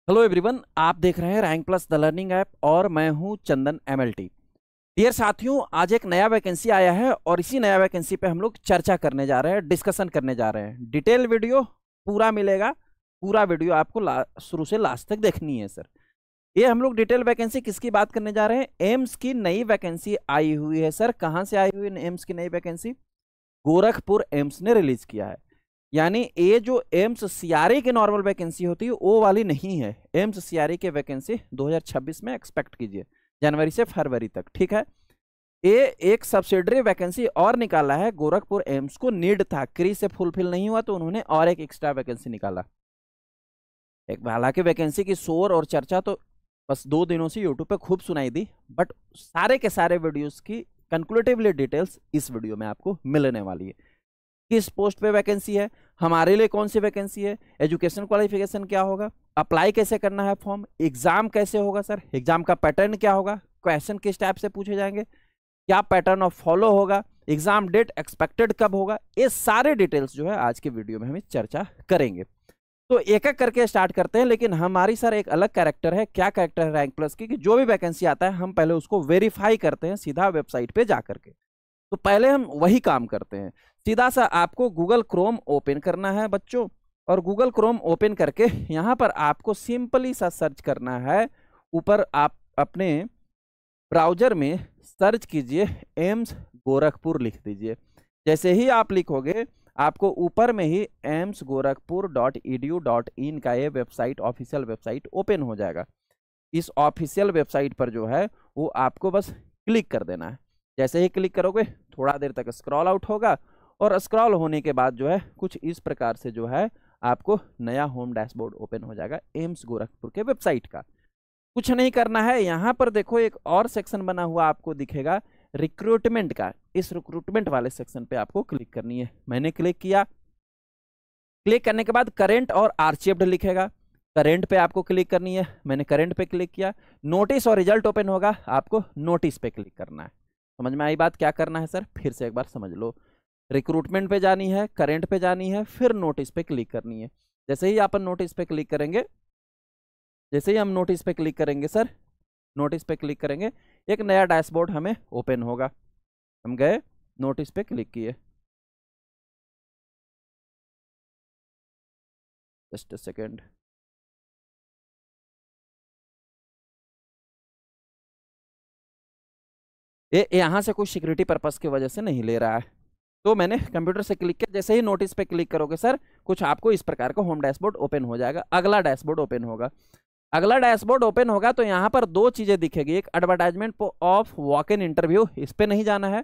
Hello everyone, आप देख रहे हैं rank plus the learning app और मैं हूं चंदन एमएलटी। डियर साथियों, आज एक नया वैकेंसी आया है और इसी नया वैकेंसी पे हम लोग चर्चा करने जा रहे हैं, डिस्कशन करने जा रहे हैं। डिटेल वीडियो पूरा मिलेगा। पूरा वीडियो आपको शुरू से लास्ट तक देखनी है सर। ये हम लोग डिटेल वैकेंसी किसकी बात करने जा रहे हैं? एम्स की नई वैकेंसी आई हुई है सर। कहाँ से आई हुई है एम्स की नई वैकेंसी? गोरखपुर एम्स ने रिलीज किया है। यानी ये जो एम्स सीआरई की नॉर्मल वैकेंसी होती है वो वाली नहीं है। एम्स सीआरई की वैकेंसी 2026 में एक्सपेक्ट कीजिए, जनवरी से फरवरी तक। ठीक है। ये एक सब्सिडरी वैकेंसी और निकाला है। गोरखपुर एम्स को नीड था, क्री से फुलफिल नहीं हुआ तो उन्होंने और एक एक्स्ट्रा वैकेंसी निकाला। एक हालांकि वैकेंसी की शोर और चर्चा तो बस 2 दिनों से यूट्यूब पे खूब सुनाई दी, बट सारे के सारे वीडियोस की कंक्लूटिवली डिटेल्स इस वीडियो में आपको मिलने वाली है। किस पोस्ट पे वैकेंसी है, हमारे लिए कौन सी वैकेंसी है, एजुकेशन क्वालिफिकेशन क्या होगा, अप्लाई कैसे करना है फॉर्म, एग्जाम कैसे होगा सर, एग्जाम का पैटर्न क्या होगा, क्वेश्चन किस टाइप से पूछे जाएंगे, क्या पैटर्न ऑफ फॉलो होगा, एग्जाम डेट एक्सपेक्टेड कब होगा, ये सारे डिटेल्स जो है आज के वीडियो में हम चर्चा करेंगे। तो एक एक करके स्टार्ट करते हैं। लेकिन हमारी सर एक अलग कैरेक्टर है। क्या कैरेक्टर है रैंक प्लस की कि जो भी वैकेंसी आता है हम पहले उसको वेरीफाई करते हैं सीधा वेबसाइट पे जा करके। तो पहले हम वही काम करते हैं। सीधा सा आपको गूगल क्रोम ओपन करना है बच्चों, और गूगल क्रोम ओपन करके यहाँ पर आपको सिंपली सा सर्च करना है। ऊपर आप अपने ब्राउजर में सर्च कीजिए एम्स गोरखपुर लिख दीजिए। जैसे ही आप लिखोगे आपको ऊपर में ही amsgorakhpur.edu.in का ये वेबसाइट, ऑफिशियल वेबसाइट ओपन हो जाएगा। इस ऑफिशियल वेबसाइट पर जो है वो आपको बस क्लिक कर देना है। जैसे ही क्लिक करोगे थोड़ा देर तक स्क्रॉल आउट होगा, और स्क्रॉल होने के बाद जो है कुछ इस प्रकार से जो है आपको नया होम डैशबोर्ड ओपन हो जाएगा एम्स गोरखपुर के वेबसाइट का। कुछ नहीं करना है। यहाँ पर देखो एक और सेक्शन बना हुआ आपको दिखेगा रिक्रूटमेंट का। इस रिक्रूटमेंट वाले सेक्शन पे आपको क्लिक करनी है। मैंने क्लिक किया। क्लिक करने के बाद करेंट और आर्चिव्ड लिखेगा। करेंट पे आपको क्लिक करनी है। मैंने करेंट पे क्लिक किया। नोटिस और रिजल्ट ओपन होगा, आपको नोटिस पे क्लिक करना है। समझ में आई बात? क्या करना है सर, फिर से एक बार समझ लो। रिक्रूटमेंट पे जानी है, करेंट पे जानी है, फिर नोटिस पे क्लिक करनी है। जैसे ही अपन नोटिस पे क्लिक करेंगे, जैसे ही हम नोटिस पे क्लिक करेंगे सर, नोटिस पे क्लिक करेंगे, एक नया डैशबोर्ड हमें ओपन होगा। हम गए, नोटिस पे क्लिक किए। Just a second. ये यहाँ से कुछ सिक्योरिटी पर्पस की वजह से नहीं ले रहा है। तो मैंने कंप्यूटर से क्लिक किया। जैसे ही नोटिस पे क्लिक करोगे सर, कुछ आपको इस प्रकार का होम डैशबोर्ड ओपन हो जाएगा। अगला डैशबोर्ड ओपन होगा। अगला डैशबोर्ड ओपन होगा तो यहाँ पर दो चीजें दिखेगी। एक advertisement of walk in interview, इस पे नहीं जाना है।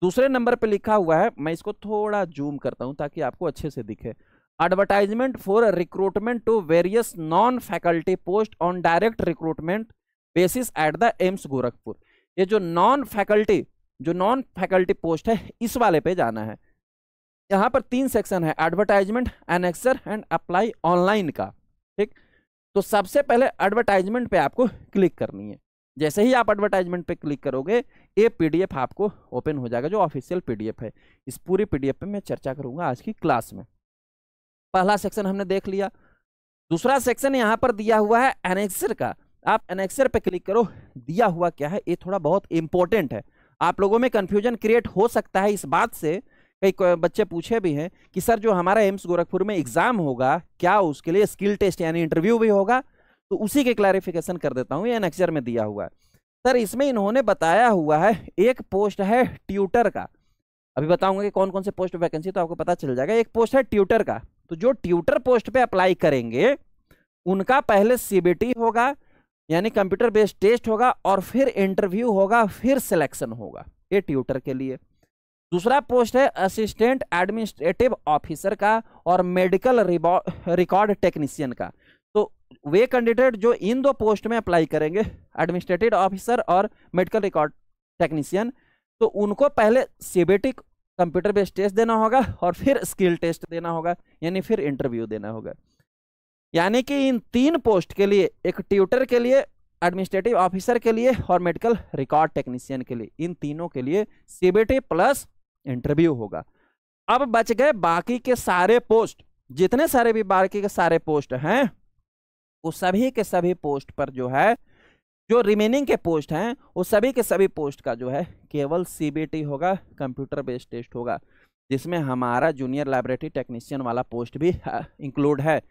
दूसरे नंबर पे लिखा हुआ है, मैं इसको थोड़ा जूम करता हूँ ताकि आपको अच्छे से दिखे, advertisement for recruitment to various non faculty post on direct recruitment basis at the AIIMS Gorakhpur. ये जो नॉन फैकल्टी पोस्ट है इस वाले पे जाना है। यहाँ पर 3 सेक्शन है, advertisement, annexure and apply online का। ठीक। तो सबसे पहले एडवर्टाइजमेंट पे आपको क्लिक करनी है। जैसे ही आप एडवर्टाइजमेंट पे क्लिक करोगे ये पीडीएफ आपको ओपन हो जाएगा, जो ऑफिशियल पीडीएफ है। इस पूरी पीडीएफ पे मैं चर्चा करूंगा आज की क्लास में। पहला सेक्शन हमने देख लिया। दूसरा सेक्शन यहाँ पर दिया हुआ है एनेक्सर का। आप एनेक्सर पे क्लिक करो। दिया हुआ क्या है, ये थोड़ा बहुत इंपॉर्टेंट है। आप लोगों में कंफ्यूजन क्रिएट हो सकता है इस बात से। कई बच्चे पूछे भी हैं कि सर जो हमारा एम्स गोरखपुर में एग्जाम होगा, क्या उसके लिए स्किल टेस्ट यानी इंटरव्यू भी होगा? तो उसी के क्लैरिफिकेशन कर देता हूँ। ये एनेक्सर में दिया हुआ है सर। इसमें इन्होंने बताया हुआ है एक पोस्ट है ट्यूटर का। अभी बताऊंगा कि कौन कौन से पोस्ट वैकेंसी, तो आपको पता चल जाएगा। एक पोस्ट है ट्यूटर का। तो जो ट्यूटर पोस्ट पे अप्लाई करेंगे उनका पहले सीबीटी होगा, यानी कंप्यूटर बेस्ड टेस्ट होगा, और फिर इंटरव्यू होगा, फिर सिलेक्शन होगा। ये ट्यूटर के लिए। दूसरा पोस्ट है असिस्टेंट एडमिनिस्ट्रेटिव ऑफिसर का और मेडिकल रिकॉर्ड टेक्नीशियन का। तो वे कैंडिडेट जो इन 2 पोस्ट में अप्लाई करेंगे, एडमिनिस्ट्रेटिव ऑफिसर और मेडिकल रिकॉर्ड टेक्नीशियन, तो उनको पहले सीबीटी कंप्यूटर बेस्ड टेस्ट देना होगा और फिर स्किल टेस्ट देना होगा, यानी फिर इंटरव्यू देना होगा। यानी कि इन 3 पोस्ट के लिए, एक ट्यूटर के लिए, एडमिनिस्ट्रेटिव ऑफिसर के लिए और मेडिकल रिकॉर्ड टेक्नीशियन के लिए, इन तीनों के लिए सीबीटी प्लस इंटरव्यू होगा। अब बच गए बाकी के सारे पोस्ट। जितने सारे भी बाकी के सारे पोस्ट हैं वो सभी के सभी पोस्ट पर जो है, जो रिमेनिंग के पोस्ट हैं वो सभी के सभी पोस्ट का जो है केवल सीबीटी होगा, कंप्यूटर बेस्ड टेस्ट होगा, जिसमें हमारा जूनियर लैबोरेटरी टेक्नीशियन वाला पोस्ट भी इंक्लूड है।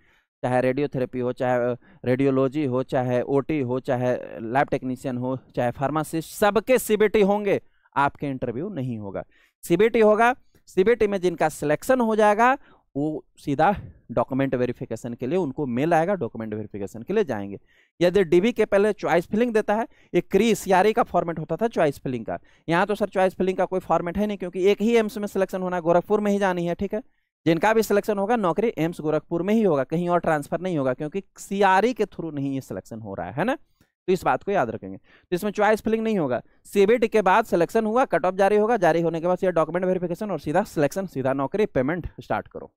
चाहे रेडियोथेरेपी हो, चाहे रेडियोलॉजी हो, चाहे ओटी हो, चाहे लैब टेक्नीशियन हो, चाहे फार्मासिस्ट, सबके सीबीटी होंगे। आपके इंटरव्यू नहीं होगा, सीबीटी होगा। सीबीटी में जिनका सिलेक्शन हो जाएगा वो सीधा डॉक्यूमेंट वेरिफिकेशन के लिए उनको मेल आएगा, डॉक्यूमेंट वेरिफिकेशन के लिए जाएंगे। यदि डीबी के पहले चॉइस फिलिंग देता है, एक क्री सीआरई का फॉर्मेट होता था चॉइस फिलिंग का, यहाँ तो सर चॉइस फिलिंग का कोई फॉर्मेट है नहीं, क्योंकि एक ही एम्स में सिलेक्शन होना, गोरखपुर में ही जानी है। ठीक है, जिनका भी सिलेक्शन होगा नौकरी एम्स गोरखपुर में ही होगा, कहीं और ट्रांसफर नहीं होगा, क्योंकि सीआरई के थ्रू नहीं ये सिलेक्शन हो रहा है ना, तो इस बात को याद रखेंगे। तो इसमें चॉइस फिलिंग नहीं होगा, सीबीटी के बाद सिलेक्शन हुआ, कट ऑफ जारी होगा, जारी होने के बाद सीधा डॉक्यूमेंट वेरिफिकेशन और सीधा सिलेक्शन, सीधा नौकरी, पेमेंट स्टार्ट करो।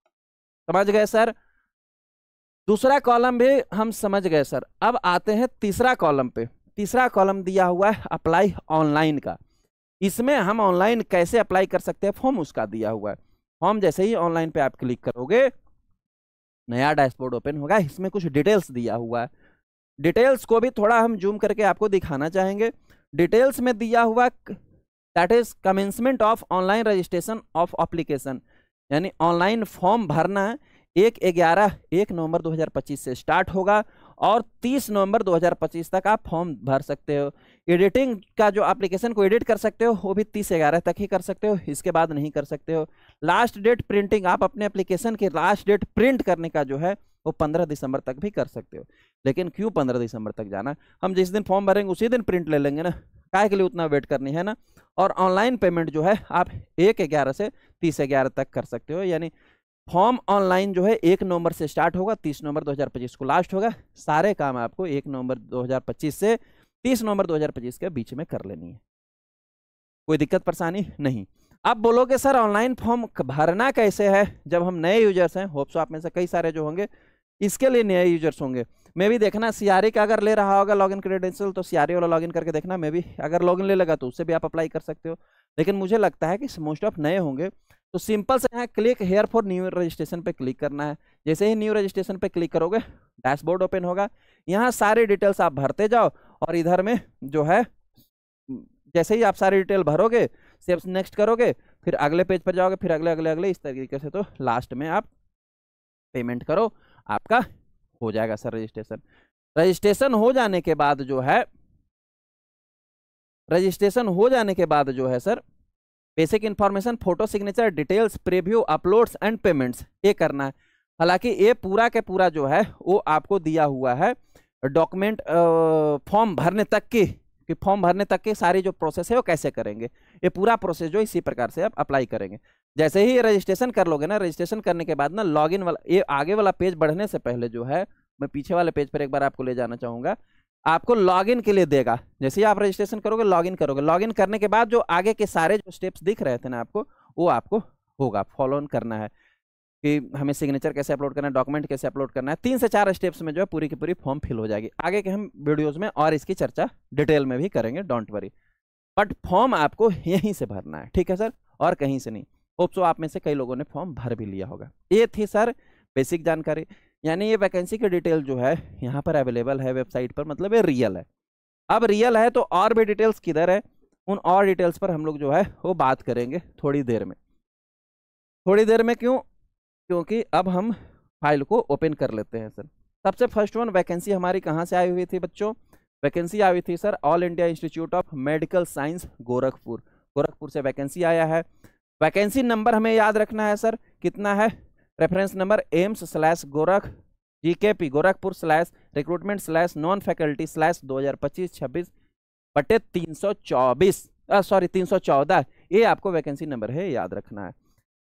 समझ गए सर? दूसरा कॉलम भी हम समझ गए सर। अब आते हैं तीसरा कॉलम पे। तीसरा कॉलम दिया हुआ है अप्लाई ऑनलाइन का। इसमें हम ऑनलाइन कैसे अप्लाई कर सकते हैं, फॉर्म उसका दिया हुआ है। फॉर्म जैसे ही ऑनलाइन पे आप क्लिक करोगे नया डैशबोर्ड ओपन होगा, इसमें कुछ डिटेल्स दिया हुआ है। डिटेल्स को भी थोड़ा हम जूम करके आपको दिखाना चाहेंगे। डिटेल्स में दिया हुआ that is commencement of online registration of application, यानी ऑनलाइन फॉर्म भरना है। 1 नवंबर 2025 से स्टार्ट होगा और 30 नवंबर 2025 तक आप फॉर्म भर सकते हो। एडिटिंग का जो एप्लीकेशन को एडिट कर सकते हो वो भी 30/11 तक ही कर सकते हो, इसके बाद नहीं कर सकते हो। लास्ट डेट प्रिंटिंग, आप अपने एप्लीकेशन की लास्ट डेट प्रिंट करने का जो है वो 15 दिसंबर तक भी कर सकते हो। लेकिन क्यों 15 दिसंबर तक जाना, हम जिस दिन फॉर्म भरेंगे उसी दिन प्रिंट ले लेंगे ना, काहे के लिए उतना वेट करनी है ना। और ऑनलाइन पेमेंट जो है आप 1/11 से 30/11 तक कर सकते हो, यानी फॉर्म ऑनलाइन जो है 1 नवंबर से स्टार्ट होगा, 30 नवंबर 2025 को लास्ट होगा। सारे काम आपको 1 नवंबर 2025 से 30 नवंबर 2025 के बीच में कर लेनी है, कोई दिक्कत परेशानी नहीं। अब बोलोगे सर ऑनलाइन फॉर्म भरना कैसे है, जब हम नए यूजर्स हैं, होप्स आप में से कई सारे जो होंगे इसके लिए नए यूजर्स होंगे। मैं भी देखना सीआरई का अगर ले रहा होगा लॉगिन क्रेडेंशियल तो सीआरई वाला लॉगिन करके देखना, मैं भी अगर लॉगिन ले लगा तो उससे भी आप अप्लाई कर सकते हो। लेकिन मुझे लगता है कि मोस्ट ऑफ नए होंगे, तो सिंपल से यहाँ click here for new registration पे क्लिक करना है। जैसे ही न्यू रजिस्ट्रेशन पे क्लिक करोगे डैशबोर्ड ओपन होगा, यहाँ सारी डिटेल्स आप भरते जाओ और इधर में जो है जैसे ही आप सारी डिटेल भरोगे, सेव नेक्स्ट करोगे, फिर अगले पेज पर जाओगे, फिर अगले अगले अगले इस तरीके से, तो लास्ट में आप पेमेंट करो, आपका हो जाएगा सर रजिस्ट्रेशन। रजिस्ट्रेशन हो जाने के बाद जो है, रजिस्ट्रेशन हो जाने के बाद जो है sir, basic information, photo signature, details, preview, uploads and payments, ये करना है। हालांकि ये पूरा के पूरा जो है वो आपको दिया हुआ है डॉक्यूमेंट फॉर्म भरने तक की, कि फॉर्म भरने तक की सारी जो प्रोसेस है वो कैसे करेंगे, ये पूरा प्रोसेस जो इसी प्रकार से आप अप्लाई करेंगे। जैसे ही रजिस्ट्रेशन कर लोगे ना, रजिस्ट्रेशन करने के बाद ना लॉगिन वाला, ये आगे वाला पेज बढ़ने से पहले जो है, मैं पीछे वाले पेज पर एक बार आपको ले जाना चाहूंगा। आपको लॉगिन के लिए देगा, जैसे ही आप रजिस्ट्रेशन करोगे लॉगिन करोगे, लॉगिन करने के बाद जो आगे के सारे जो स्टेप्स दिख रहे थे ना आपको, वो आपको होगा फॉलो ऑन करना है, कि हमें सिग्नेचर कैसे अपलोड करना है, डॉक्यूमेंट कैसे अपलोड करना है। 3 से 4 स्टेप्स में जो है पूरी की पूरी फॉर्म फिल हो जाएगी। आगे के हम वीडियोस में और इसकी चर्चा डिटेल में भी करेंगे, डोंट वरी। बट फॉर्म आपको यहीं से भरना है, ठीक है सर, और कहीं से नहीं। होप सो आप में से कई लोगों ने फॉर्म भर भी लिया होगा। ये थी सर बेसिक जानकारी, यानी ये वैकेंसी की डिटेल जो है यहाँ पर अवेलेबल है वेबसाइट पर, मतलब ये रियल है। अब रियल है तो और भी डिटेल्स किधर है, उन और डिटेल्स पर हम लोग जो है वो बात करेंगे थोड़ी देर में। थोड़ी देर में क्यों, क्योंकि अब हम फाइल को ओपन कर लेते हैं सर। सबसे फर्स्ट वन वैकेंसी हमारी कहाँ से आई हुई थी बच्चों, वैकेंसी आई हुई थी sir all India institute of medical science Gorakhpur, Gorakhpur से वैकेंसी आया है। वैकेंसी नंबर हमें याद रखना है सर, कितना है, रेफरेंस नंबर एम्स/गोरख GKP गोरखपुर/रिक्रूटमेंट/नॉन फैकल्टी 2025/26/324 सॉरी 314, ये आपको वैकेंसी नंबर है, याद रखना है।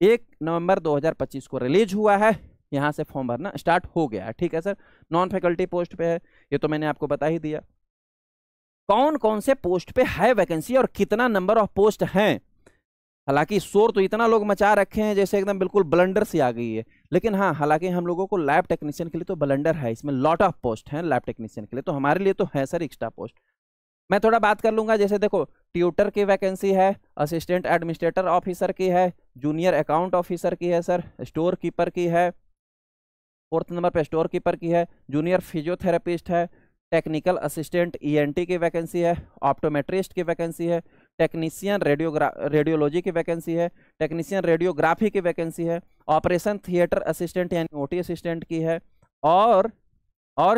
1 नवंबर 2025 को रिलीज हुआ है, यहाँ से फॉर्म भरना स्टार्ट हो गया है, ठीक है सर। नॉन फैकल्टी पोस्ट पे है, ये तो मैंने आपको बता ही दिया। कौन कौन से पोस्ट पे है वैकेंसी और कितना नंबर ऑफ पोस्ट हैं, हालांकि शोर तो इतना लोग मचा रखे हैं जैसे एकदम बिल्कुल ब्लंडर सी आ गई है, लेकिन हाँ हालांकि हम लोगों को लैब टेक्नीशियन के लिए तो ब्लंडर है, इसमें लॉट ऑफ पोस्ट हैं लैब टेक्नीशियन के लिए, तो हमारे लिए तो है सर एक्स्ट्रा पोस्ट। मैं थोड़ा बात कर लूंगा, जैसे देखो ट्यूटर की वैकेंसी है, असिस्टेंट एडमिनिस्ट्रेटर ऑफिसर की है, जूनियर अकाउंट ऑफिसर की है सर, स्टोर कीपर की है, 4th नंबर पे स्टोर कीपर की है, जूनियर फिजियोथेरेपिस्ट है, टेक्निकल असिस्टेंट ईएनटी की वैकेंसी है, ऑप्टोमेट्रिस्ट की वैकेंसी है, टेक्नीशियन रेडियोलॉजी की वैकेंसी है, टेक्नीशियन रेडियोग्राफी की वैकेंसी है, ऑपरेशन थिएटर असिस्टेंट यानी ओटी असिस्टेंट की है, और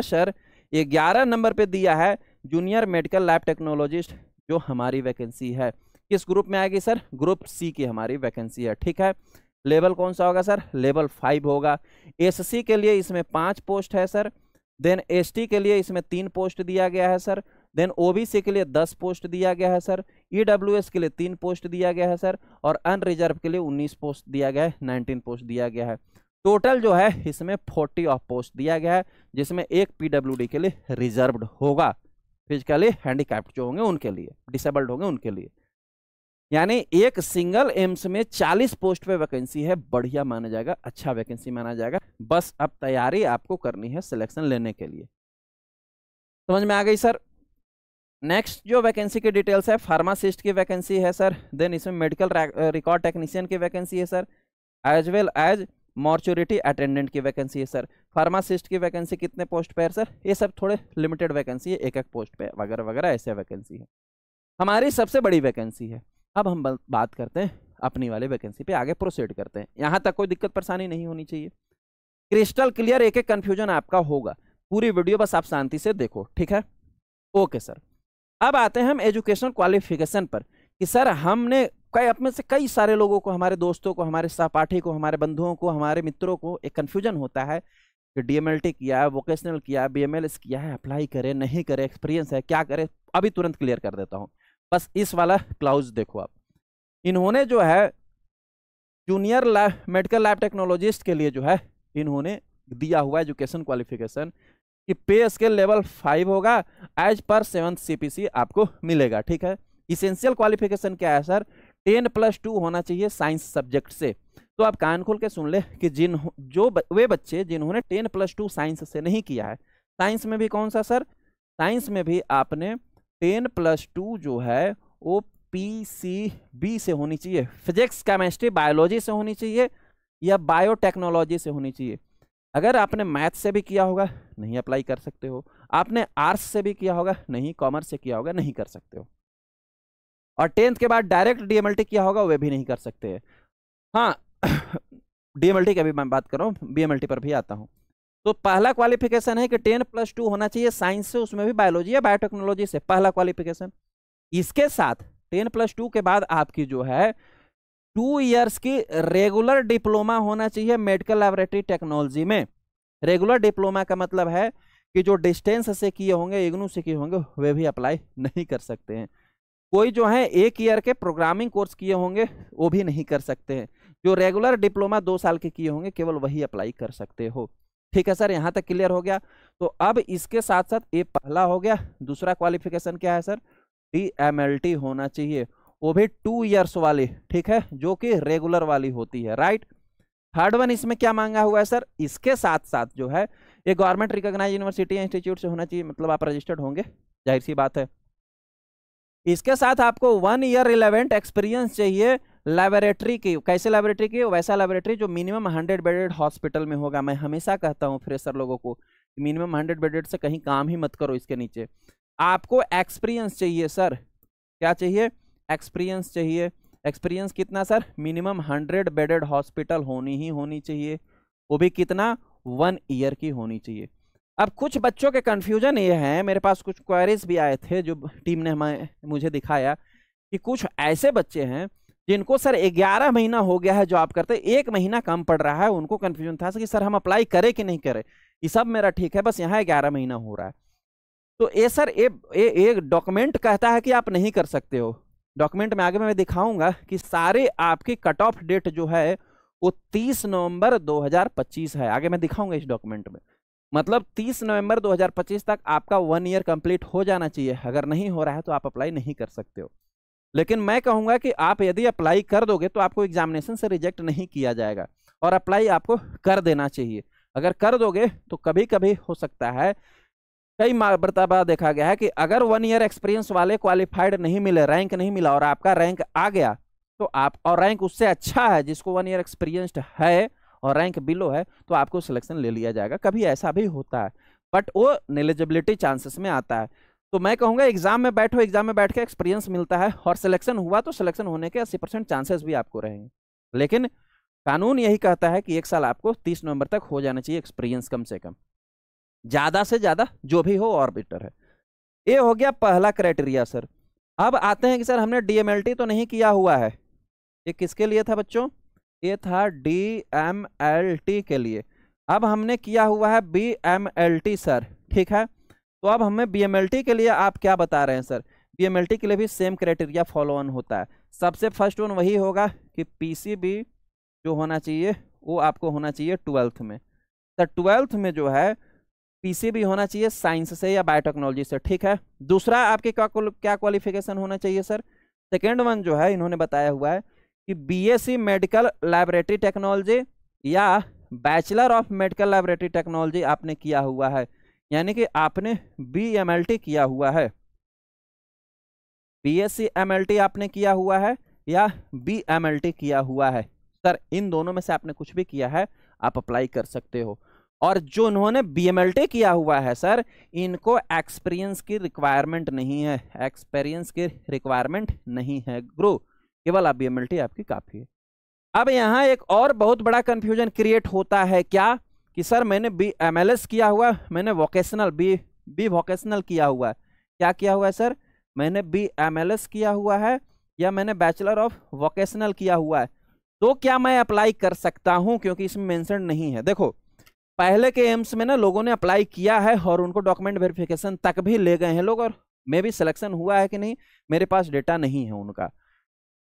सर 11 नंबर पे दिया है जूनियर मेडिकल लैब टेक्नोलॉजिस्ट, जो हमारी वैकेंसी है। किस ग्रुप में आएगी सर? ग्रुप सी की हमारी वैकेंसी है। ठीक है, लेवल कौन सा होगा सर? लेवल 5 होगा। एससी के लिए इसमें 5 पोस्ट है सर, देन एसटी के लिए इसमें 3 पोस्ट दिया गया है सर, देन ओबीसी के लिए 10 पोस्ट दिया गया है सर, ईडब्ल्यूएस के लिए 3 पोस्ट दिया गया है सर, और अनरिजर्व के लिए 19 पोस्ट दिया गया है, 19 पोस्ट दिया गया है। टोटल जो है इसमें 40 ऑफ पोस्ट दिया गया है, जिसमें एक पीडब्ल्यूडी के लिए रिजर्व्ड होगा, फिजिकली हैंडीकैप्ड जो होंगे उनके लिए, डिसेबल्ड होंगे उनके लिए। यानी एक सिंगल एम्स में 40 पोस्ट पे वैकेंसी है, बढ़िया माना जाएगा, अच्छा वैकेंसी माना जाएगा। बस अब तैयारी आपको करनी है सिलेक्शन लेने के लिए। समझ में आ गई सर? नेक्स्ट जो वैकेंसी की डिटेल्स है, फार्मासिस्ट की वैकेंसी है सर, देन इसमें मेडिकल रिकॉर्ड टेक्नीशियन की वैकेंसी है sir, as well as mortuary attendant की वैकेंसी है सर। फार्मासिस्ट की वैकेंसी कितने पोस्ट पे है सर? ये सब थोड़े लिमिटेड वैकेंसी है, एक पोस्ट पे वगैरह वगैरह ऐसे वैकेंसी है। हमारी सबसे बड़ी वैकेंसी है। अब हम बात करते हैं अपनी वाली वैकेंसी पे, आगे प्रोसीड करते हैं। यहाँ तक कोई दिक्कत परेशानी नहीं होनी चाहिए, क्रिस्टल क्लियर, एक एक कंफ्यूजन आपका होगा। पूरी वीडियो बस आप शांति से देखो, ठीक है? Okay sir. अब आते हैं हम एजुकेशनल क्वालिफिकेशन पर कि सर हमने अपने से कई सारे लोगों को, हमारे दोस्तों को, हमारे सहपाठी को, हमारे बंधुओं को, हमारे मित्रों को एक कन्फ्यूजन होता है कि डीएमएलटी किया है, वोकेशनल किया है, बीएमएलएस किया है, अप्लाई करे नहीं करे, एक्सपीरियंस है, क्या करे? अभी तुरंत क्लियर कर देता हूँ, बस इस वाला क्लाउज देखो आप। इन्होंने जो है जूनियर मेडिकल लैब टेक्नोलॉजिस्ट के लिए जो है इन्होंने दिया हुआ एजुकेशन क्वालिफिकेशन कि पे स्केल लेवल 5 होगा, एज पर 7th CPC आपको मिलेगा। ठीक है, इसेंशियल क्वालिफिकेशन क्या है सर? 10+2 होना चाहिए साइंस सब्जेक्ट से। तो आप कान खोल के सुन ले कि वे बच्चे जिन्होंने 10+2 साइंस से नहीं किया है, साइंस में भी कौन सा सर? साइंस में भी आपने 10+2 जो है वो PCB से होनी चाहिए, फिजिक्स केमिस्ट्री बायोलॉजी से होनी चाहिए या बायोटेक्नोलॉजी से होनी चाहिए। अगर आपने मैथ से भी किया होगा नहीं अप्लाई कर सकते हो, आपने आर्ट्स से भी किया होगा नहीं, कॉमर्स से किया होगा नहीं कर सकते हो, और 10th के बाद डायरेक्ट डीएमएलटी किया होगा वे भी नहीं कर सकते हैं। हाँ डीएमएलटी की भी मैं बात कर रहा हूँ, बीएमएलटी पर भी आता हूँ। तो पहला क्वालिफिकेशन है कि 10+2 होना चाहिए साइंस से, उसमें भी बायोलॉजी या बायोटेक्नोलॉजी से, पहला क्वालिफिकेशन। इसके साथ 10+2 के बाद आपकी जो है 2 इयर्स की रेगुलर डिप्लोमा होना चाहिए मेडिकल लैबोरेटरी टेक्नोलॉजी में। रेगुलर डिप्लोमा का मतलब है कि जो डिस्टेंस से किए होंगे, इग्नू से किए होंगे, वे भी अप्लाई नहीं कर सकते हैं। कोई जो है 1 ईयर के प्रोग्रामिंग कोर्स किए होंगे वो भी नहीं कर सकते हैं। जो रेगुलर डिप्लोमा 2 साल के किए होंगे केवल वही अप्लाई कर सकते हो। ठीक है सर, यहाँ तक क्लियर हो गया? तो अब इसके साथ साथ ये पहला हो गया। दूसरा क्वालिफिकेशन क्या है सर? DMLT होना चाहिए, वो भी 2 इयर्स वाली, ठीक है, जो कि रेगुलर वाली होती है, राइट। थर्ड वन इसमें क्या मांगा हुआ है सर? इसके साथ साथ जो है ये गवर्नमेंट रिकॉग्नाइज्ड यूनिवर्सिटी या इंस्टीट्यूट से होना चाहिए, मतलब आप रजिस्टर्ड होंगे, जाहिर सी बात है। इसके साथ आपको 1 ईयर रिलेवेंट एक्सपीरियंस चाहिए लैबोरेटरी की। कैसे लैबोरेटरी की? वैसा लैबोरेटरी जो मिनिमम 100 बेडेड हॉस्पिटल में होगा। मैं हमेशा कहता हूँ फ्रेशर लोगों को मिनिमम 100 बेडेड से कहीं काम ही मत करो। इसके नीचे आपको एक्सपीरियंस चाहिए सर। क्या चाहिए? एक्सपीरियंस चाहिए। एक्सपीरियंस कितना सर? मिनिमम 100 बेडेड हॉस्पिटल होनी ही होनी चाहिए, वो भी कितना? 1 ईयर की होनी चाहिए। अब कुछ बच्चों के कंफ्यूजन ये है, मेरे पास कुछ क्वेरीज भी आए थे जो टीम ने मुझे दिखाया कि कुछ ऐसे बच्चे हैं जिनको सर 11 महीना हो गया है जॉब करते, 1 महीना कम पड़ रहा है। उनको कंफ्यूजन था कि सर हम अप्लाई करें कि नहीं करें। ये सब मेरा ठीक है, बस यहाँ 11 महीना हो रहा है। तो ये सर एक डॉक्यूमेंट कहता है कि आप नहीं कर सकते हो। डॉक्यूमेंट में आगे मैं दिखाऊंगा कि सारे आपकी कट ऑफ डेट जो है वो 30 नवंबर 2025 है। आगे मैं दिखाऊंगा इस डॉक्यूमेंट में, मतलब 30 नवंबर 2025 तक आपका 1 ईयर कंप्लीट हो जाना चाहिए। अगर नहीं हो रहा है तो आप अप्लाई नहीं कर सकते हो। लेकिन मैं कहूंगा कि आप यदि अप्लाई कर दोगे तो आपको एग्जामिनेशन से रिजेक्ट नहीं किया जाएगा, और अप्लाई आपको कर देना चाहिए। अगर कर दोगे तो कभी कभी हो सकता है, कई मरतबा देखा गया है कि अगर 1 ईयर एक्सपीरियंस वाले क्वालिफाइड नहीं मिले, रैंक नहीं मिला, और आपका रैंक आ गया तो आप, और रैंक उससे अच्छा है जिसको 1 ईयर एक्सपीरियंस्ड है और रैंक बिलो है तो आपको सिलेक्शन ले लिया जाएगा। कभी ऐसा भी होता है, बट वो नेलिजिबिलिटी चांसेस में आता है। तो मैं कहूँगा एग्जाम में बैठो, एग्जाम में बैठ के एक्सपीरियंस मिलता है, और सिलेक्शन हुआ तो सिलेक्शन होने के 80% चांसेस भी आपको रहेंगे। लेकिन कानून यही कहता है कि 1 साल आपको 30 नवंबर तक हो जाना चाहिए एक्सपीरियंस कम से कम, ज़्यादा से ज़्यादा जो भी हो और बेटर है। ये हो गया पहला क्राइटेरिया सर। अब आते हैं कि सर हमने डीएमएलटी तो नहीं किया हुआ है, ये किसके लिए था बच्चों? ये था डीएमएलटी के लिए। अब हमने किया हुआ है बीएमएलटी सर, ठीक है। तो अब हमें बीएमएलटी के लिए आप क्या बता रहे हैं सर? बीएमएलटी के लिए भी सेम क्राइटेरिया फॉलो ऑन होता है। सबसे फर्स्ट वन वही होगा कि पीसीबी जो होना चाहिए वो आपको होना चाहिए 12th में। सर 12th में जो है पीसीबी होना चाहिए साइंस से या बायोटेक्नोलॉजी से, ठीक है। दूसरा आपके क्या क्वालिफिकेशन होना चाहिए सर? सेकेंड वन जो है इन्होंने बताया हुआ है कि बीएससी मेडिकल लैबोरेटरी टेक्नोलॉजी या bachelor of medical laboratory technology आपने किया हुआ है, यानी कि आपने बीएमएलटी किया हुआ है, बीएससी एमएलटी आपने किया हुआ है या बीएमएलटी किया हुआ है। सर इन दोनों में से आपने कुछ भी किया है आप अप्लाई कर सकते हो। और जो उन्होंने बीएमएलटी किया हुआ है सर, इनको एक्सपीरियंस की रिक्वायरमेंट नहीं है, एक्सपीरियंस की रिक्वायरमेंट नहीं है गुरु, केवल आप बीएमएलटी आपकी काफी है। अब यहाँ एक और बहुत बड़ा कंफ्यूजन क्रिएट होता है क्या कि सर मैंने बीएमएलएस किया हुआ, मैंने वोकेशनल बी वोकेशनल किया हुआ है। क्या किया हुआ है सर? मैंने बीएमएलएस किया हुआ है या मैंने बैचलर ऑफ वोकेशनल किया हुआ है, तो क्या मैं अप्लाई कर सकता हूं? क्योंकि इसमें मेंशन नहीं है। देखो पहले के एम्स में ना लोगों ने अप्लाई किया है और उनको डॉक्यूमेंट वेरिफिकेशन तक भी ले गए हैं लोग, और मे भी सिलेक्शन हुआ है कि नहीं मेरे पास डेटा नहीं है उनका।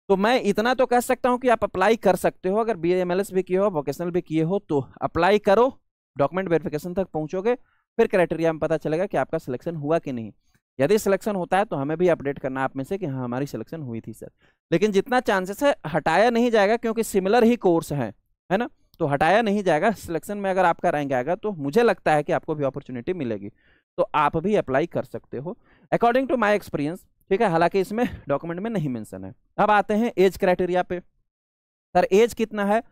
तो मैं इतना तो कह सकता हूं कि आप अप्लाई कर सकते हो, अगर बीएमएलएस भी किए हो वोकेशनल भी किए हो तो अप्लाई करो, डॉक्यूमेंट वेरिफिकेशन तक पहुंचोगे, फिर क्राइटेरिया में पता चलेगा कि आपका सिलेक्शन हुआ कि नहीं। यदि सिलेक्शन होता है तो हमें भी अपडेट करना आप में से कि हाँ हमारी सिलेक्शन हुई थी सर। लेकिन जितना चांसेस है हटाया नहीं जाएगा, क्योंकि सिमिलर ही कोर्स है ना, तो हटाया नहीं जाएगा। सिलेक्शन में अगर आपका रैंक आएगा तो मुझे लगता है कि आपको भी अपॉर्चुनिटी मिलेगी, तो आप भी अप्लाई कर सकते हो अकॉर्डिंग टू माई एक्सपीरियंस, ठीक है। हालांकि इसमें डॉक्यूमेंट में नहीं मेंशन है। अब आते हैं एज क्राइटेरिया पे। सर एज कितना है?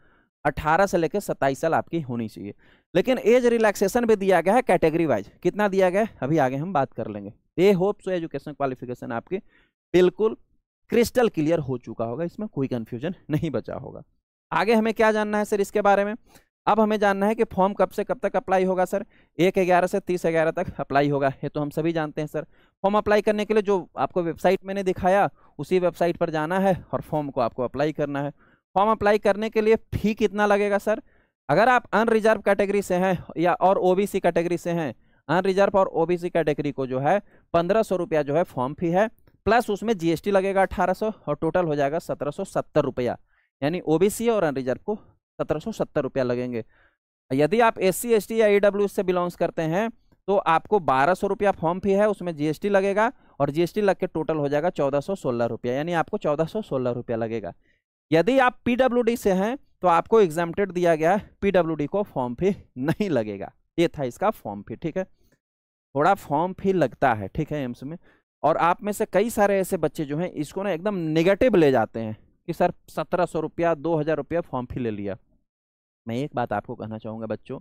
18 से लेकर 27 साल आपकी होनी चाहिए, लेकिन एज रिलैक्सेशन भी दिया गया है कैटेगरी वाइज। कितना दिया गया है अभी आगे हम बात कर लेंगे। ये होप सो एजुकेशन क्वालिफिकेशन आपकी बिल्कुल क्रिस्टल क्लियर हो चुका होगा, इसमें कोई कंफ्यूजन नहीं बचा होगा। आगे हमें क्या जानना है सर इसके बारे में? अब हमें जानना है कि फॉर्म कब से कब तक अप्लाई होगा सर? 1/11 से 30/11 तक अप्लाई होगा, ये तो हम सभी जानते हैं सर। फॉर्म अप्लाई करने के लिए जो आपको वेबसाइट मैंने दिखाया उसी वेबसाइट पर जाना है और फॉर्म को आपको अप्लाई करना है। फॉर्म अप्लाई करने के लिए फी कितना लगेगा सर? अगर आप अनरिजर्व कैटेगरी से हैं या और ओबीसी कैटेगरी से हैं, अनरिजर्व और ओबीसी कैटेगरी को जो है 1500 रुपया जो है फॉर्म फी है, प्लस उसमें जीएसटी लगेगा 1800 और टोटल हो जाएगा 1770 रुपया, यानी ओबीसी और अनरिजर्व को 1770 रुपया लगेंगे। यदि आप SC ST या EWS से बिलोंग्स करते हैं तो आपको 1200 रुपया फॉर्म फी है, उसमें जीएसटी लगेगा और जीएसटी लग के टोटल हो जाएगा 1416 रुपया, यानी आपको 1416 रुपया लगेगा। यदि आप पीडब्ल्यूडी से हैं तो आपको एग्जाम्प्टेड दिया गया है, पीडब्ल्यूडी को फॉर्म फी नहीं लगेगा। ये था इसका फॉर्म फी, ठीक है। थोड़ा फॉर्म फी लगता है, ठीक है, एम्स में। और आप में से कई सारे ऐसे बच्चे जो हैं इसको ना एकदम नेगेटिव ले जाते हैं कि सर 1700 रुपया 2000 रुपया फॉर्म फी ले लिया। मैं एक बात आपको कहना चाहूंगा बच्चों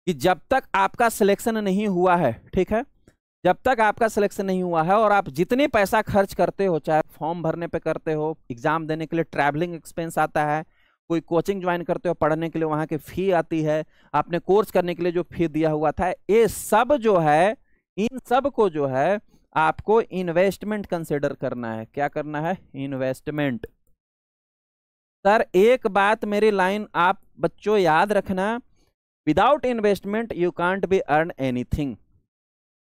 कि जब तक आपका सिलेक्शन नहीं हुआ है, ठीक है, जब तक आपका सिलेक्शन नहीं हुआ है और आप जितने पैसा खर्च करते हो, चाहे फॉर्म भरने पे करते हो, एग्जाम देने के लिए ट्रैवलिंग एक्सपेंस आता है, कोई कोचिंग ज्वाइन करते हो पढ़ने के लिए वहां की फी आती है, आपने कोर्स करने के लिए जो फी दिया हुआ था, ये सब जो है, इन सब को जो है आपको इन्वेस्टमेंट कंसिडर करना है। क्या करना है? इन्वेस्टमेंट। सर एक बात मेरी लाइन आप बच्चों याद रखना, without investment you can't be earn anything.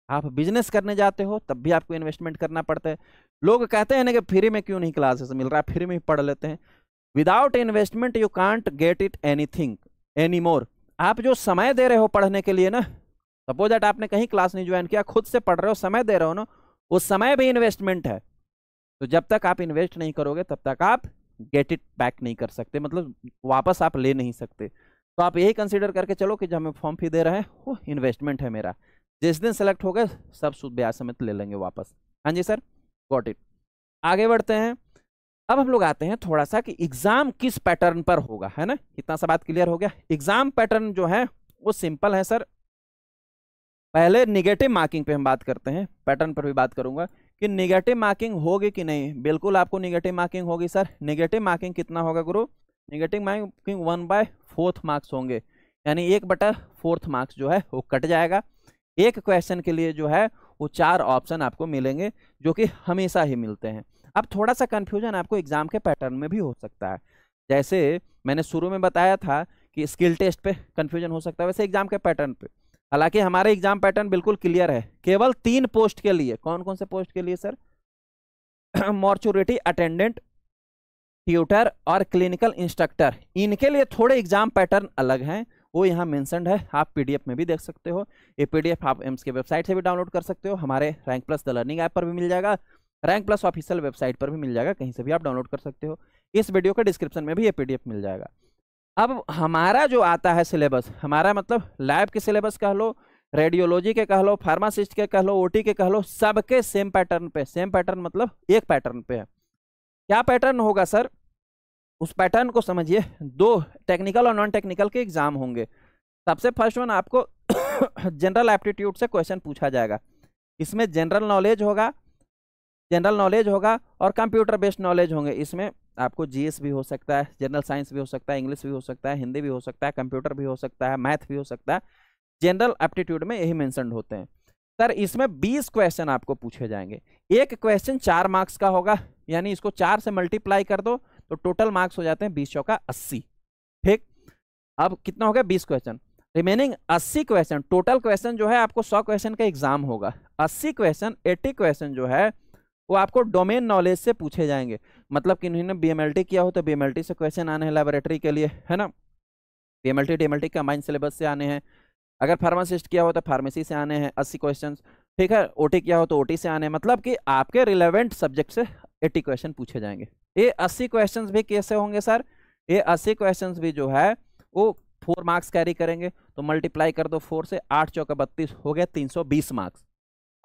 आप बिजनेस करने जाते हो तब भी आपको इन्वेस्टमेंट करना पड़ता है। लोग कहते हैं ना कि फ्री में क्यों नहीं क्लासेस मिल रहा है, फ्री में ही पढ़ लेते हैं। Without investment you can't get it anything any more. आप जो समय दे रहे हो पढ़ने के लिए ना, सपोज दैट आपने कहीं क्लास नहीं ज्वाइन किया, खुद से पढ़ रहे हो, समय दे रहे हो ना, उस समय भी इन्वेस्टमेंट है। तो जब तक आप इन्वेस्ट नहीं करोगे तब तक आप गेट इट बैक नहीं कर सकते, मतलब वापस आप ले नहीं सकते। तो आप यही कंसिडर करके चलो कि जो हमें फॉर्म फी दे रहे हैं वो इन्वेस्टमेंट है मेरा, जिस दिन सेलेक्ट हो गए सब सूद ब्याज समेत ले लेंगे वापस। हाँ जी सर, गॉट इट। आगे बढ़ते हैं। अब हम लोग आते हैं थोड़ा सा कि एग्जाम किस पैटर्न पर होगा, है ना, इतना सा बात क्लियर हो गया। एग्जाम पैटर्न जो है वो सिंपल है सर। पहले निगेटिव मार्किंग पे हम बात करते हैं, पैटर्न पर भी बात करूंगा कि निगेटिव मार्किंग होगी कि नहीं। बिल्कुल आपको निगेटिव मार्किंग होगी सर। निगेटिव मार्किंग कितना होगा गुरु? निगेटिव मार्किंग 1/4 मार्क्स होंगे, यानी 1/4 मार्क्स जो है वो कट जाएगा। एक क्वेश्चन के लिए जो है वो 4 ऑप्शन आपको मिलेंगे, जो कि हमेशा ही मिलते हैं। अब थोड़ा सा कंफ्यूजन आपको एग्जाम के पैटर्न में भी हो सकता है। जैसे मैंने शुरू में बताया था कि स्किल टेस्ट पे कंफ्यूजन हो सकता है, वैसे एग्जाम के पैटर्न पे। हालांकि हमारे एग्जाम पैटर्न बिल्कुल क्लियर है, केवल 3 पोस्ट के लिए। कौन कौन से पोस्ट के लिए सर? मॉर्चुरिटी अटेंडेंट, ट्यूटर और क्लिनिकल इंस्ट्रक्टर। इनके लिए थोड़े एग्जाम पैटर्न अलग हैं, वो यहाँ मेंशन्ड है, आप पीडीएफ में भी देख सकते हो। ये पीडीएफ आप एम्स की वेबसाइट से भी डाउनलोड कर सकते हो, हमारे rank plus the learning app पर भी मिल जाएगा, रैंक प्लस ऑफिशियल वेबसाइट पर भी मिल जाएगा, कहीं से भी आप डाउनलोड कर सकते हो। इस वीडियो के डिस्क्रिप्शन में भी ये पीडीएफ मिल जाएगा। अब हमारा जो आता है सिलेबस, हमारा मतलब लैब के सिलेबस कह लो, रेडियोलॉजी के कह लो, फार्मासिस्ट के कह लो, ओटी के कह लो, सबके सेम पैटर्न पे। सेम पैटर्न मतलब एक पैटर्न पे है। क्या पैटर्न होगा सर? उस पैटर्न को समझिए। 2 टेक्निकल और नॉन टेक्निकल के एग्जाम होंगे। सबसे फर्स्ट वन आपको जनरल एप्टीट्यूड से क्वेश्चन पूछा जाएगा। इसमें जनरल नॉलेज होगा और कंप्यूटर बेस्ड नॉलेज होंगे। इसमें आपको जीएस भी हो सकता है, जनरल साइंस भी हो सकता है, इंग्लिश भी हो सकता है, हिंदी भी हो सकता है, कंप्यूटर भी हो सकता है, मैथ भी हो सकता है। जनरल एप्टीट्यूड में यही मेंशन होते हैं सर। इसमें 20 क्वेश्चन आपको पूछे जाएंगे। एक क्वेश्चन 4 मार्क्स का होगा, यानी इसको 4 से मल्टीप्लाई कर दो तो टोटल मार्क्स हो जाते हैं 20 चौका 80। ठीक, अब कितना हो गया? 20 question. Remaining 80 question, total question जो है आपको 100 क्वेश्चन का एग्जाम होगा। 80 क्वेश्चन 80 क्वेश्चन जो है वो आपको डोमेन नॉलेज से पूछे जाएंगे। मतलब कि इन्होंने बीएमएलटी किया हो तो बीएमएलटी से क्वेश्चन आने हैं लेबोरेटरी के लिए, है ना। बीएमएलटी डीएमएलटी कंबाइंड सिलेबस से आने हैं। अगर फार्मासिस्ट किया हो तो फार्मेसी से आने हैं 80 क्वेश्चन। ठीक है, ओटी किया हो तो ओटी से आने हैं। मतलब कि आपके रिलेवेंट सब्जेक्ट से 80 क्वेश्चन पूछे जाएंगे। ये 80 क्वेश्चन भी कैसे होंगे सर? ये 80 क्वेश्चन भी जो है वो 4 मार्क्स कैरी करेंगे, तो मल्टीप्लाई कर दो 4 से, 8 चौका 32 हो गया 320 मार्क्स।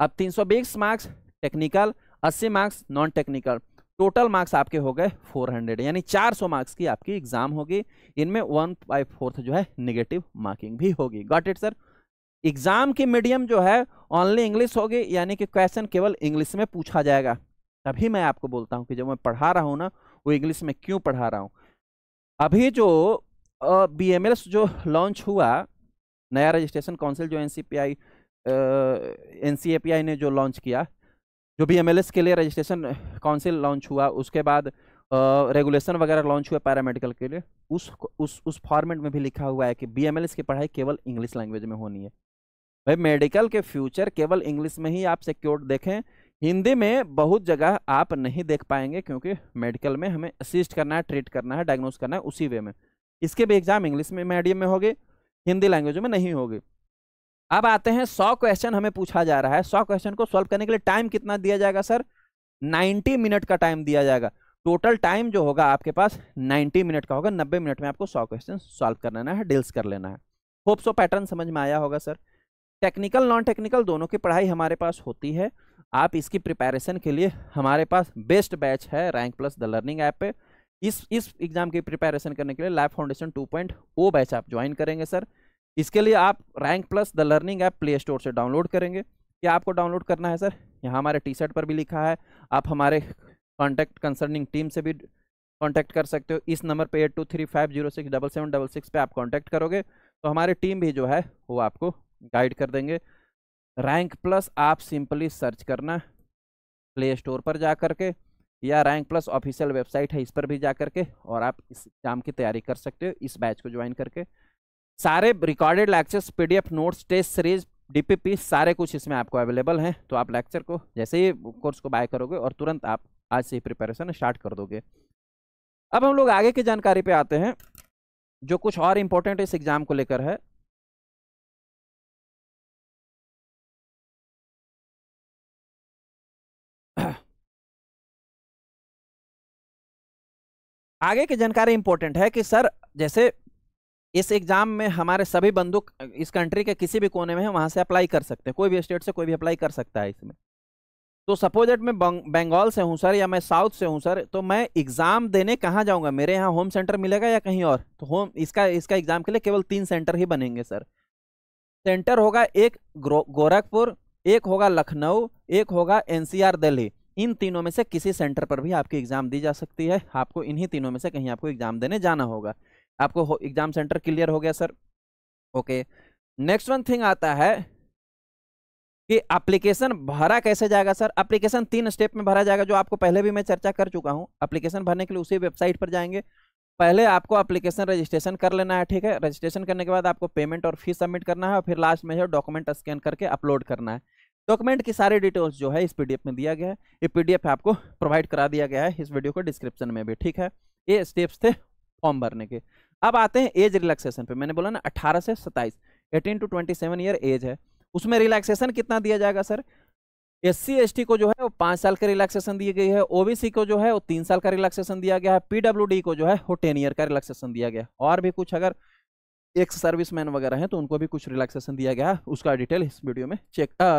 अब 320 marks technical, 80 marks non technical, total marks आपके हो गए 400, यानी 400 मार्क्स की आपकी एग्जाम होगी। इनमें 1/4 जो है नेगेटिव मार्किंग भी होगी। Got it sir? एग्जाम की मीडियम जो है ओनली इंग्लिश होगी, यानी कि क्वेश्चन केवल इंग्लिश में पूछा जाएगा। तभी मैं आपको बोलता हूँ कि जब मैं पढ़ा रहा हूँ ना, वो इंग्लिश में क्यों पढ़ा रहा हूँ। अभी जो बीएमएलएस जो लॉन्च हुआ, नया रजिस्ट्रेशन काउंसिल जो एनसीएपीआई ने जो लॉन्च किया, जो बीएमएलएस के लिए रजिस्ट्रेशन काउंसिल लॉन्च हुआ, उसके बाद रेगुलेशन वगैरह लॉन्च हुआ पैरामेडिकल के लिए, उस फॉर्मेट में भी लिखा हुआ है कि बीएमएलएस की पढ़ाई केवल इंग्लिश लैंग्वेज में होनी है। भाई मेडिकल के फ्यूचर केवल इंग्लिश में ही आप सिक्योर्ड देखें, हिंदी में बहुत जगह आप नहीं देख पाएंगे, क्योंकि मेडिकल में हमें असिस्ट करना है, ट्रीट करना है, डायग्नोस करना है उसी वे में। इसके भी एग्जाम इंग्लिश में मीडियम में होगी, हिंदी लैंग्वेज में नहीं होगी। अब आते हैं 100 क्वेश्चन हमें पूछा जा रहा है। 100 क्वेश्चन को सॉल्व करने के लिए टाइम कितना दिया जाएगा सर? 90 मिनट का टाइम दिया जाएगा। टोटल टाइम जो होगा आपके पास 90 मिनट का होगा। 90 मिनट में आपको 100 क्वेश्चन सॉल्व कर लेना है, डील्स कर लेना है। होप सो पैटर्न समझ में आया होगा सर। टेक्निकल नॉन टेक्निकल दोनों की पढ़ाई हमारे पास होती है। आप इसकी प्रिपरेशन के लिए हमारे पास बेस्ट बैच है rank plus the learning app पे। इस एग्जाम की प्रिपरेशन करने के लिए लैब फाउंडेशन 2.0 बैच आप ज्वाइन करेंगे सर। इसके लिए आप rank plus the learning app play store से डाउनलोड करेंगे। क्या आपको डाउनलोड करना है सर? यहाँ हमारे टी शर्ट पर भी लिखा है। आप हमारे कॉन्टैक्ट कंसर्निंग टीम से भी कॉन्टैक्ट कर सकते हो। इस नंबर पे 8235067766 पे आप कॉन्टैक्ट करोगे तो हमारी टीम भी जो है वो आपको गाइड कर देंगे। रैंक प्लस आप सिंपली सर्च करना प्ले स्टोर पर जा करके, या रैंक प्लस ऑफिशियल वेबसाइट है इस पर भी जा करके, और आप इस एग्जाम की तैयारी कर सकते हो इस बैच को ज्वाइन करके। सारे recorded lectures, PDF notes, test series, DPP सारे कुछ इसमें आपको अवेलेबल हैं। तो आप लेक्चर को जैसे ही कोर्स को बाय करोगे और तुरंत आप आज से ही प्रिपरेशन स्टार्ट कर दोगे। अब हम लोग आगे की जानकारी पे आते हैं जो कुछ और इम्पोर्टेंट इस एग्जाम को लेकर है। आगे की जानकारी इंपॉर्टेंट है कि सर जैसे इस एग्जाम में हमारे सभी बंधु इस कंट्री के किसी भी कोने में है, वहां से अप्लाई कर सकते हैं। कोई भी स्टेट से कोई भी अप्लाई कर सकता है इसमें। तो सपोज दैट मैं बंगाल से हूँ सर, या मैं साउथ से हूँ सर, तो मैं एग्जाम देने कहाँ जाऊँगा? मेरे यहाँ होम सेंटर मिलेगा या कहीं और? तो होम इसका इसका एग्जाम के लिए केवल 3 सेंटर ही बनेंगे सर। सेंटर होगा एक गोरखपुर, एक होगा लखनऊ, एक होगा एनसीआर दिल्ली। इन तीनों में से किसी सेंटर पर भी आपकी एग्जाम दी जा सकती है। आपको इन्हीं तीनों में से कहीं आपको एग्जाम देने जाना होगा। आपको एग्जाम सेंटर क्लियर हो गया sir? Okay, next one thing आता है कि एप्लीकेशन भरा कैसे जाएगा सर? एप्लीकेशन 3 स्टेप में भरा जाएगा, जो आपको पहले भी मैं चर्चा कर चुका हूं। एप्लीकेशन भरने के लिए उसी वेबसाइट पर जाएंगे। पहले आपको एप्लीकेशन रजिस्ट्रेशन कर लेना है, ठीक है। रजिस्ट्रेशन करने के बाद आपको पेमेंट और फीस सबमिट करना है, और फिर लास्ट में जो डॉक्यूमेंट स्कैन करके अपलोड करना है। डॉक्यूमेंट की सारी डिटेल्स जो है इस पीडीएफ में दिया गया है। ये पीडीएफ आपको प्रोवाइड करा दिया गया है इस वीडियो को डिस्क्रिप्शन में भी, ठीक है। ये स्टेप्स थे फॉर्म भरने के। अब आते हैं एज रिलैक्सेशन पे। मैंने बोला ना 18 से 27, 18 to 27 ईयर एज है। उसमें रिलैक्सेशन कितना दिया जाएगा सर? एससी एसटी को जो है वो 5 साल का रिलैक्सेशन दी गई है। ओबीसी को जो है वो 3 साल का रिलैक्सेशन दिया गया है। पीडब्ल्यूडी को जो है वो 10 ईयर का रिलैक्सेशन दिया गया है। और भी कुछ अगर एक्स सर्विसमैन वगैरह हैं तो उनको भी कुछ रिलैक्सेशन दिया गया है। उसका डिटेल इस वीडियो में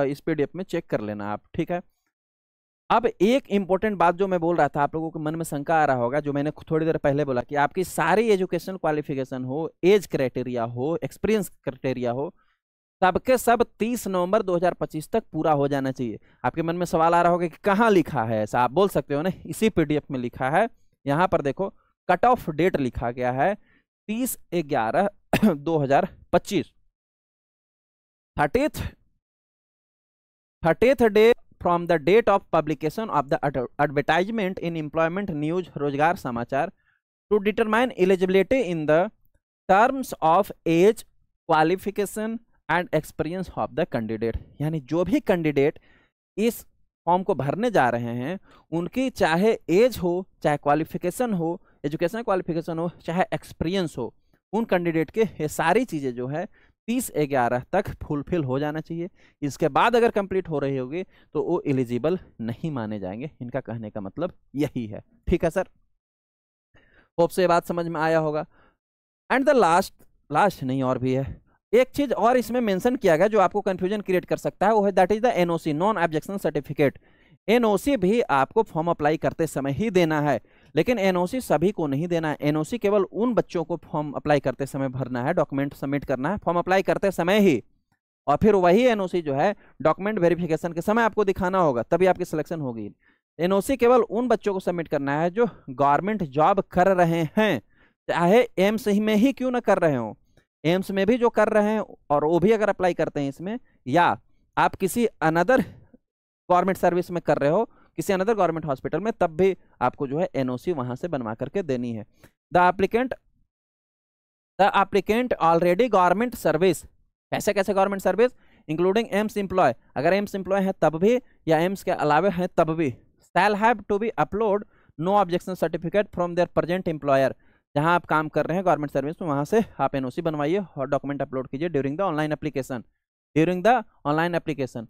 इस पीडीएफ में चेक कर लेना आप, ठीक है। अब एक इंपॉर्टेंट बात जो मैं बोल रहा था, आप लोगों के मन में शंका आ रहा होगा, जो मैंने थोड़ी देर पहले बोला कि आपकी सारी एजुकेशन क्वालिफिकेशन हो, एज क्राइटेरिया हो, एक्सपीरियंस क्राइटेरिया हो, सबके सब 30 नवंबर 2025 तक पूरा हो जाना चाहिए। आपके मन में सवाल आ रहा होगा कि कहाँ लिखा है ऐसा? आप बोल सकते हो ना, इसी पीडीएफ में लिखा है। यहाँ पर देखो, कट ऑफ डेट लिखा गया है 30/11/2025। 30th day from the date of publication of the advertisement in employment news रोजगार समाचार to determine eligibility in the terms of age, qualification and experience of the candidate। यानी जो भी कैंडिडेट इस form को भरने जा रहे हैं, उनकी चाहे एज हो, चाहे क्वालिफिकेशन हो, एजुकेशनल क्वालिफिकेशन हो, चाहे एक्सपीरियंस हो, उन कैंडिडेट के ये सारी चीज़ें जो है 30/11 तक फुलफिल हो जाना चाहिए। इसके बाद अगर कंप्लीट हो रही होगी तो वो एलिजिबल नहीं माने जाएंगे। इनका कहने का मतलब यही है, ठीक है सर। होप से ये बात समझ में आया होगा। एंड द लास्ट नहीं, और भी है एक चीज और इसमें मेंशन किया गया जो आपको कंफ्यूजन क्रिएट कर सकता है, वो है that is the NOC, non objection certificate. NOC भी आपको फॉर्म अप्लाई करते समय ही देना है, लेकिन एनओसी सभी को नहीं देना है। एनओसी केवल उन बच्चों को फॉर्म अप्लाई करते समय भरना है, डॉक्यूमेंट सबमिट करना है फॉर्म अप्लाई करते समय ही, और फिर वही एनओसी जो है डॉक्यूमेंट वेरिफिकेशन के समय आपको दिखाना होगा, तभी आपकी सिलेक्शन होगी। एनओसी केवल उन बच्चों को सबमिट करना है जो गवर्नमेंट जॉब कर रहे हैं, चाहे एम्स में ही क्यों ना कर रहे हो। एम्स में भी जो कर रहे हैं और वो भी अगर अप्लाई करते हैं इसमें, या आप किसी अनदर गवर्नमेंट सर्विस में कर रहे हो, किसी अनदर गवर्नमेंट हॉस्पिटल में, तब भी आपको जो है एनओसी वहां से बनवा करके देनी है। The applicant already government service, कैसे कैसे government service, including AIIMS employ, अगर एम्स एम्प्लॉय है तब भी, या एम्स के अलावा है तब भी, shall have to be upload no objection certificate from their present employer. जहां आप काम कर रहे हैं गवर्नमेंट सर्विस में, वहां से आप एनओसी बनवाइए और डॉक्यूमेंट अपलोड कीजिए during the online application.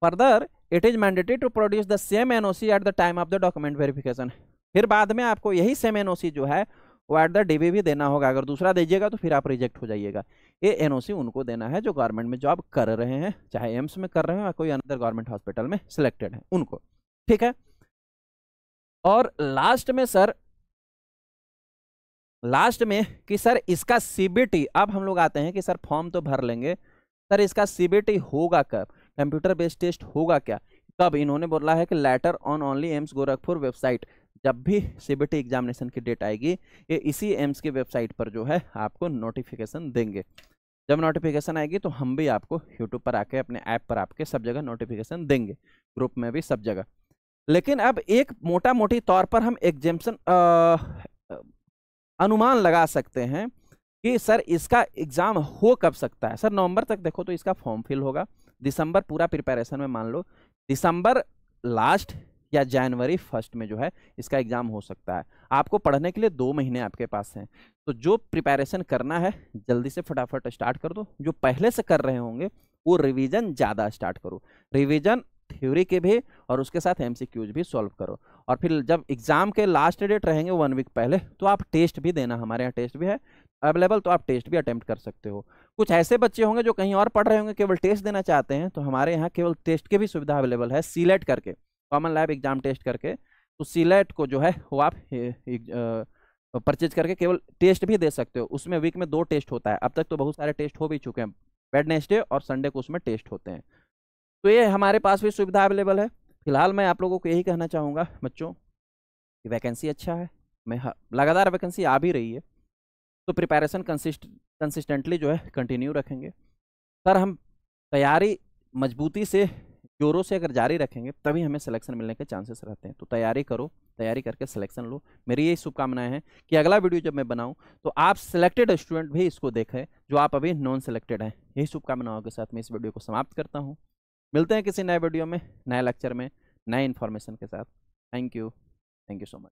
Further it is mandatory to produce the same NOC at the time of the document verification. फिर बाद में आपको यही सेम एनओसी जो है वो एट द डीवी भी देना होगा। अगर दूसरा दीजिएगा तो फिर आप रिजेक्ट हो जाइएगा। ये एनओसी उनको देना है जो गवर्नमेंट में जॉब कर रहे हैं, चाहे एम्स में कर रहे हैं या कोई अनदर गवर्नमेंट हॉस्पिटल में सिलेक्टेड है उनको, ठीक है। और लास्ट में कि सर इसका सीबीटी, अब हम लोग आते हैं कि सर फॉर्म तो भर लेंगे, सर इसका सीबीटी होगा कब, कंप्यूटर बेस्ड टेस्ट होगा क्या, कब? इन्होंने बोला है कि later on only AIIMS Gorakhpur website. जब भी सीबीटी एग्जामिनेशन की डेट आएगी, ये इसी एम्स की वेबसाइट पर जो है आपको नोटिफिकेशन देंगे। जब नोटिफिकेशन आएगी तो हम भी आपको यूट्यूब पर आके, अपने ऐप पर आपके सब जगह नोटिफिकेशन देंगे, ग्रुप में भी सब जगह। लेकिन अब एक मोटा मोटी तौर पर हम एग्जाम्पशन अनुमान लगा सकते हैं कि सर इसका एग्जाम हो कब सकता है। सर नवंबर तक देखो तो इसका फॉर्म फिल होगा, दिसंबर पूरा प्रिपरेशन में मान लो, दिसंबर लास्ट या जनवरी फर्स्ट में जो है इसका एग्जाम हो सकता है। आपको पढ़ने के लिए 2 महीने आपके पास हैं, तो जो प्रिपरेशन करना है जल्दी से फटाफट स्टार्ट कर दो। जो पहले से कर रहे होंगे वो रिवीजन ज़्यादा स्टार्ट करो, रिवीजन थ्योरी के भी और उसके साथ एमसीक्यूज भी सॉल्व करो। और फिर जब एग्जाम के लास्ट डेट रहेंगे 1 वीक पहले, तो आप टेस्ट भी देना, हमारे यहाँ टेस्ट भी है अवेलेबल, तो आप टेस्ट भी अटेम्प्ट कर सकते हो। कुछ ऐसे बच्चे होंगे जो कहीं और पढ़ रहे होंगे, केवल टेस्ट देना चाहते हैं, तो हमारे यहाँ केवल टेस्ट की भी सुविधा अवेलेबल है, सीलेट करके कॉमन लैब एग्जाम टेस्ट करके, तो सीलेट को जो है वो आप परचेज करके केवल टेस्ट भी दे सकते हो। उसमें वीक में 2 टेस्ट होता है, अब तक तो बहुत सारे टेस्ट हो भी चुके हैं, वेडनेसडे और संडे को उसमें टेस्ट होते हैं। तो ये हमारे पास भी सुविधा अवेलेबल है। फिलहाल मैं आप लोगों को यही कहना चाहूँगा बच्चों कि वैकेंसी अच्छा है, लगातार वैकेंसी आ भी रही है, तो प्रिपरेशन कंसिस्टेंटली जो है कंटिन्यू रखेंगे। सर हम तैयारी मजबूती से जोरों से अगर जारी रखेंगे तभी हमें सिलेक्शन मिलने के चांसेस रहते हैं। तो तैयारी करो, तैयारी करके सिलेक्शन लो। मेरी यही शुभकामनाएं हैं कि अगला वीडियो जब मैं बनाऊं तो आप सिलेक्टेड स्टूडेंट भी इसको देखें जो आप अभी नॉन सिलेक्टेड हैं। यही शुभकामनाओं के साथ मैं इस वीडियो को समाप्त करता हूँ। मिलते हैं किसी नए वीडियो में, नए लेक्चर में, नए इन्फॉर्मेशन के साथ। Thank you so much.